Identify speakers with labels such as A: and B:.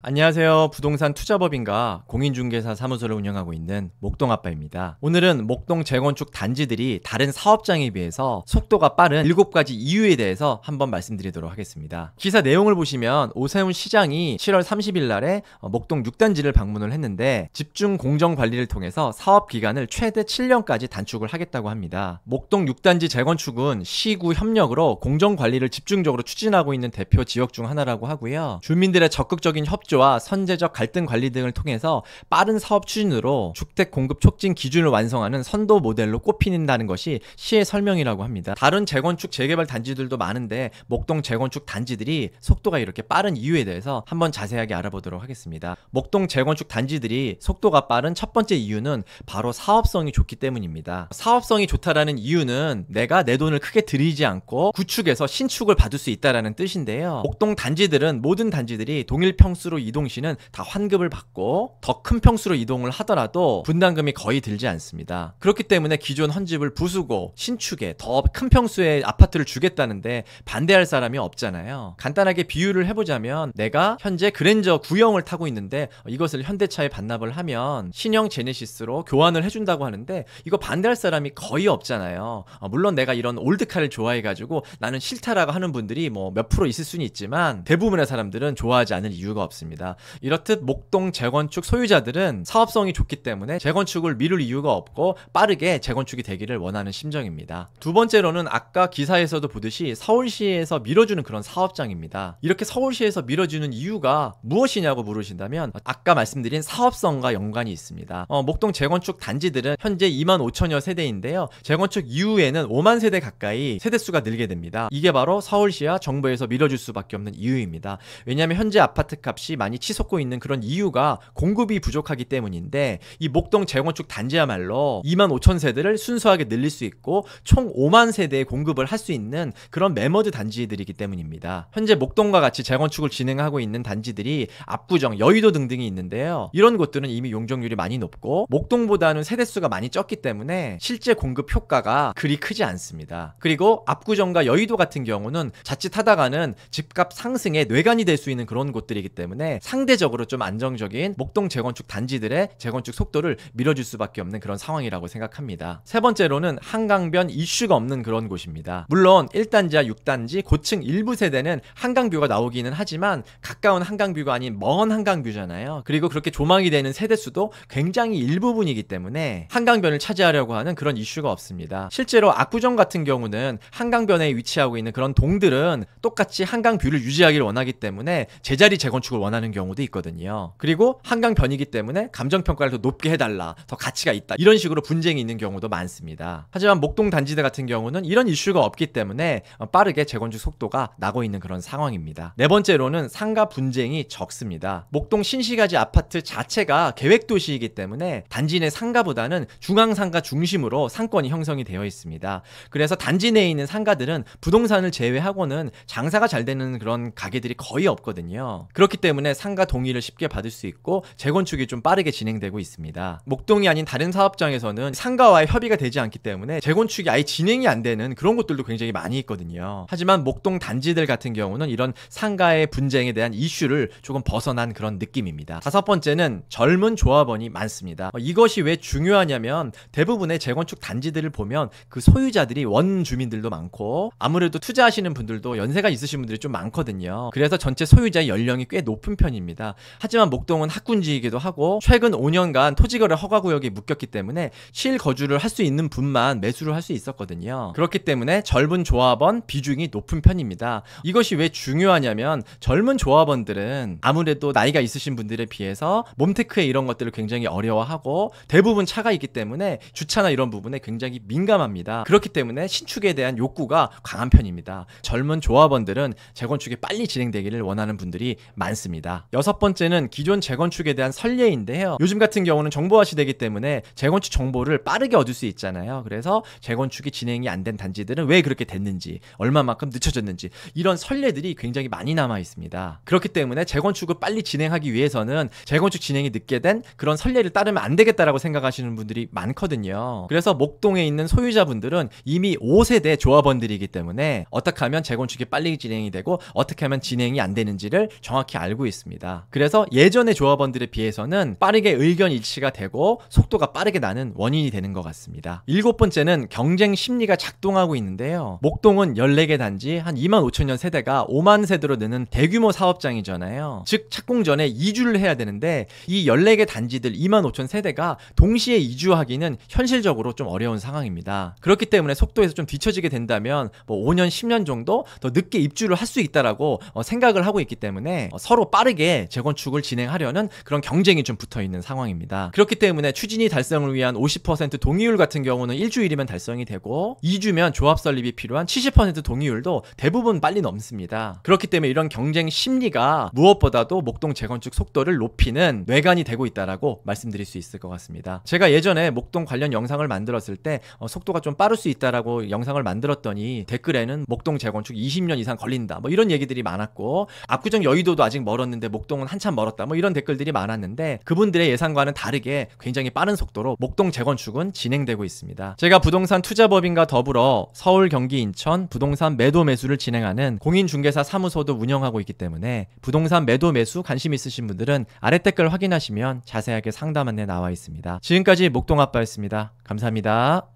A: 안녕하세요. 부동산 투자법인과 공인중개사 사무소를 운영하고 있는 목동아빠입니다. 오늘은 목동 재건축 단지들이 다른 사업장에 비해서 속도가 빠른 7가지 이유에 대해서 한번 말씀드리도록 하겠습니다. 기사 내용을 보시면 오세훈 시장이 7월 30일 날에 목동 6단지를 방문을 했는데 집중 공정 관리를 통해서 사업 기간을 최대 7년까지 단축을 하겠다고 합니다. 목동 6단지 재건축은 시구 협력으로 공정 관리를 집중적으로 추진하고 있는 대표 지역 중 하나라고 하고요. 주민들의 적극적인 협조와 선제적 갈등 관리 등을 통해서 빠른 사업 추진으로 주택 공급 촉진 기준을 완성하는 선도 모델로 꼽힌다는 것이 시의 설명이라고 합니다. 다른 재건축 재개발 단지들도 많은데 목동 재건축 단지들이 속도가 이렇게 빠른 이유에 대해서 한번 자세하게 알아보도록 하겠습니다. 목동 재건축 단지들이 속도가 빠른 첫 번째 이유는 바로 사업성이 좋기 때문입니다. 사업성이 좋다라는 이유는 내가 내 돈을 크게 들이지 않고 구축해서 신축을 받을 수 있다라는 뜻인데요. 목동 단지들은 모든 단지들이 동일 평수로 이동 시는 다 환급을 받고 더 큰 평수로 이동을 하더라도 분담금이 거의 들지 않습니다. 그렇기 때문에 기존 헌집을 부수고 신축에 더 큰 평수의 아파트를 주겠다는데 반대할 사람이 없잖아요. 간단하게 비유를 해보자면 내가 현재 그랜저 구형을 타고 있는데 이것을 현대차에 반납을 하면 신형 제네시스로 교환을 해준다고 하는데 이거 반대할 사람이 거의 없잖아요. 물론 내가 이런 올드카를 좋아해가지고 나는 싫다라고 하는 분들이 뭐 몇 프로 있을 수는 있지만 대부분의 사람들은 좋아하지 않을 이유가 없습니다. 이렇듯 목동 재건축 소유자들은 사업성이 좋기 때문에 재건축을 미룰 이유가 없고 빠르게 재건축이 되기를 원하는 심정입니다. 두 번째로는 아까 기사에서도 보듯이 서울시에서 밀어주는 그런 사업장입니다. 이렇게 서울시에서 밀어주는 이유가 무엇이냐고 물으신다면 아까 말씀드린 사업성과 연관이 있습니다. 목동 재건축 단지들은 현재 2만 5천여 세대인데요. 재건축 이후에는 5만 세대 가까이 세대수가 늘게 됩니다. 이게 바로 서울시와 정부에서 밀어줄 수밖에 없는 이유입니다. 왜냐하면 현재 아파트 값이 많이 치솟고 있는 그런 이유가 공급이 부족하기 때문인데 이 목동 재건축 단지야말로 2만 5천 세대를 순수하게 늘릴 수 있고 총 5만 세대의 공급을 할 수 있는 그런 매머드 단지들이기 때문입니다. 현재 목동과 같이 재건축을 진행하고 있는 단지들이 압구정, 여의도 등등이 있는데요. 이런 곳들은 이미 용적률이 많이 높고 목동보다는 세대수가 많이 적기 때문에 실제 공급 효과가 그리 크지 않습니다. 그리고 압구정과 여의도 같은 경우는 자칫하다가는 집값 상승에 뇌관이 될 수 있는 그런 곳들이기 때문에 상대적으로 좀 안정적인 목동 재건축 단지들의 재건축 속도를 밀어줄 수밖에 없는 그런 상황이라고 생각합니다. 세 번째로는 한강변 이슈가 없는 그런 곳입니다. 물론 1단지와 6단지 고층 일부 세대는 한강뷰가 나오기는 하지만 가까운 한강뷰가 아닌 먼 한강뷰잖아요. 그리고 그렇게 조망이 되는 세대수도 굉장히 일부분이기 때문에 한강변을 차지하려고 하는 그런 이슈가 없습니다. 실제로 압구정 같은 경우는 한강변에 위치하고 있는 그런 동들은 똑같이 한강뷰를 유지하기를 원하기 때문에 제자리 재건축을 원하는 경우도 있거든요. 그리고 한강변이기 때문에 감정평가를 더 높게 해달라, 더 가치가 있다, 이런 식으로 분쟁이 있는 경우도 많습니다. 하지만 목동 단지들 같은 경우는 이런 이슈가 없기 때문에 빠르게 재건축 속도가 나고 있는 그런 상황입니다. 네 번째로는 상가 분쟁이 적습니다. 목동 신시가지 아파트 자체가 계획도시이기 때문에 단지 내 상가보다는 중앙상가 중심으로 상권이 형성이 되어 있습니다. 그래서 단지 내에 있는 상가들은 부동산을 제외하고는 장사가 잘 되는 그런 가게들이 거의 없거든요. 그렇기 때문에 상가 동의를 쉽게 받을 수 있고 재건축이 좀 빠르게 진행되고 있습니다. 목동이 아닌 다른 사업장에서는 상가와의 협의가 되지 않기 때문에 재건축이 아예 진행이 안 되는 그런 곳들도 굉장히 많이 있거든요. 하지만 목동 단지들 같은 경우는 이런 상가의 분쟁에 대한 이슈를 조금 벗어난 그런 느낌입니다. 다섯 번째는 젊은 조합원이 많습니다. 이것이 왜 중요하냐면 대부분의 재건축 단지들을 보면 그 소유자들이 원주민들도 많고 아무래도 투자하시는 분들도 연세가 있으신 분들이 좀 많거든요. 그래서 전체 소유자의 연령이 꽤 높은 편입니다. 하지만 목동은 학군지이기도 하고 최근 5년간 토지거래 허가구역에 묶였기 때문에 실거주를 할 수 있는 분만 매수를 할 수 있었거든요. 그렇기 때문에 젊은 조합원 비중이 높은 편입니다. 이것이 왜 중요하냐면 젊은 조합원들은 아무래도 나이가 있으신 분들에 비해서 몸테크에 이런 것들을 굉장히 어려워하고 대부분 차가 있기 때문에 주차나 이런 부분에 굉장히 민감합니다. 그렇기 때문에 신축에 대한 욕구가 강한 편입니다. 젊은 조합원들은 재건축이 빨리 진행되기를 원하는 분들이 많습니다. 여섯 번째는 기존 재건축에 대한 선례인데요. 요즘 같은 경우는 정보화 시대이기 때문에 재건축 정보를 빠르게 얻을 수 있잖아요. 그래서 재건축이 진행이 안 된 단지들은 왜 그렇게 됐는지, 얼마만큼 늦춰졌는지 이런 선례들이 굉장히 많이 남아 있습니다. 그렇기 때문에 재건축을 빨리 진행하기 위해서는 재건축 진행이 늦게 된 그런 선례를 따르면 안 되겠다라고 생각하시는 분들이 많거든요. 그래서 목동에 있는 소유자분들은 이미 5세대 조합원들이기 때문에 어떻게 하면 재건축이 빨리 진행이 되고 어떻게 하면 진행이 안 되는지를 정확히 알고 있습니다. 그래서 예전의 조합원들에 비해서는 빠르게 의견 일치가 되고 속도가 빠르게 나는 원인이 되는 것 같습니다. 7번째는 경쟁 심리가 작동하고 있는데요. 목동은 14개 단지 한 25,000년 세대가 5만 세대로 느는 대규모 사업장이잖아요. 즉 착공전에 이주를 해야 되는데 이 14개 단지들 25,000 세대가 동시에 이주하기는 현실적으로 좀 어려운 상황입니다. 그렇기 때문에 속도에서 좀 뒤처지게 된다면 5년 10년 정도 더 늦게 입주를 할 수 있다라고 생각을 하고 있기 때문에 서로 빠르게 재건축을 진행하려는 그런 경쟁이 좀 붙어있는 상황입니다. 그렇기 때문에 추진위 달성을 위한 50% 동의율 같은 경우는 일주일이면 달성이 되고 2주면 조합 설립이 필요한 70% 동의율도 대부분 빨리 넘습니다. 그렇기 때문에 이런 경쟁 심리가 무엇보다도 목동 재건축 속도를 높이는 뇌관이 되고 있다라고 말씀드릴 수 있을 것 같습니다. 제가 예전에 목동 관련 영상을 만들었을 때 속도가 좀 빠를 수 있다라고 영상을 만들었더니 댓글에는 목동 재건축 20년 이상 걸린다 뭐 이런 얘기들이 많았고, 압구정 여의도도 아직 멀었는데 목동은 한참 멀었다 뭐 이런 댓글들이 많았는데, 그분들의 예상과는 다르게 굉장히 빠른 속도로 목동 재건축은 진행되고 있습니다. 제가 부동산 투자법인과 더불어 서울, 경기, 인천 부동산 매도 매수를 진행하는 공인중개사 사무소도 운영하고 있기 때문에 부동산 매도 매수 관심 있으신 분들은 아래 댓글 확인하시면 자세하게 상담 안내 나와 있습니다. 지금까지 목동아빠였습니다. 감사합니다.